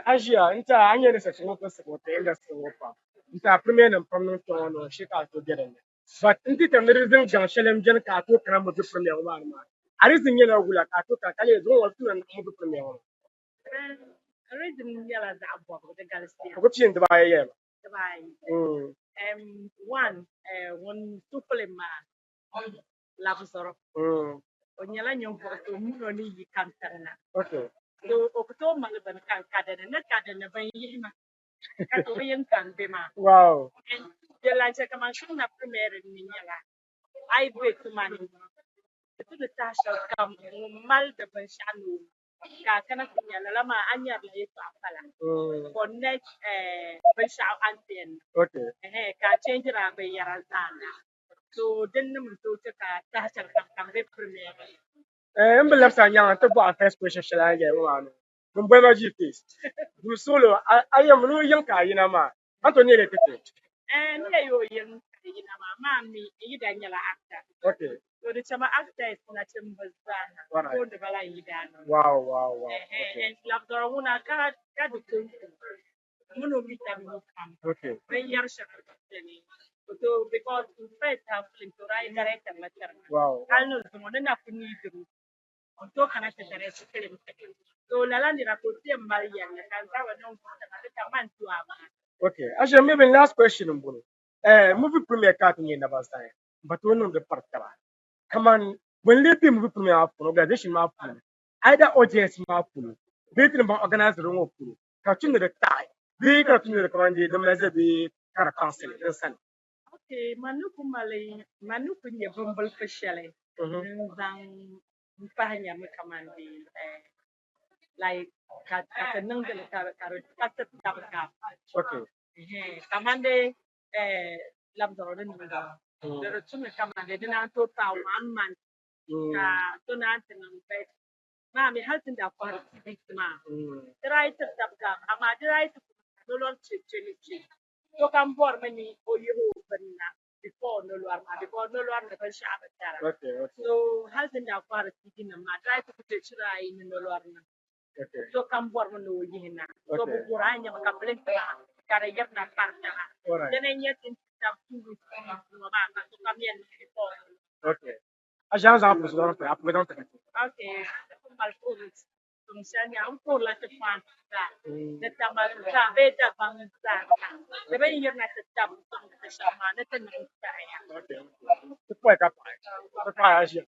Asia, nta anya ne sɛ wo pɛ wo industry wo pa. Nta premier na pam no to no she ka to get in. But nti tem reason jan shelem jan ka to kra mo premier wa ma. Ari sin yela gula ka to ka kale zo wa tuna mo premier wa. Reason yala za abo ko de galisi. Ko pin da ba ye. Dubai. Mm. One one supple ma labusoro. Onyala nyompo to muno ni yikantarna. Okay. So okuto malban kan kadene na kadene ban yima. Kato yen kan bema. Wow. And the lanche kama shuna premier ni nyala. I bet money. To the tash kam mal da ban shanu. Ka kana sinyala lama anyar la yeto afala. For next ban sha anten. Okay. Ka change ra be yarazana. So then mun to ka tash kam be premier. I'm left and young to buy first question shall I get one. When you face. You solo I am no young guy in a man. Anthony let it. Yeah, you young mammy, you Daniela actor. Okay. So the chama actor is not a Bazana. Right. Go the Bala Yidano. Wow. And Labdoruna got the two. Muno Vita come. Okay. When you're shakani. So because in fact, have to write director letter. Wow. I know the one enough to need to. On to connect the rest of the so Lalandi Rapotia Marian, and I was known for the man to have. Okay. Actually, maybe last question, Mbulu. Movie premiere cutting in about time, but one of the part. Come on, when they movie premiere up, organization up, either audience up, they can organize the room up, catching the tie. They got to the command, the message be kind of council. Okay, manuku malay, manuku nye bumble fishele. Nang mpahanya mo kamandi like nang de katat dabka. Okay. Kamande labdoro de nunga. Dero tume kamande dina to ta 1 month. Ka to na tinang bet. Mami haltin da kwa ma. Try to dabka. Ama try to no long chili. So come for many or you na before no luar before no luar na shabbat tara. Okay. So has in the far speaking na try to put it in no luar na. Okay. So come for no yina. So bukuranya makableng pa kara yap na parta. Then yet in some 2 weeks no ma so come yan before. Okay. Agence en plus donc après donc. Okay. Malpurus. Tumsanya ampun la tepan. Netamal sa beta bang sa. Sabi niya na tetap sa sama na tanong sa. Okay. C'est quoi capable? C'est pas agir.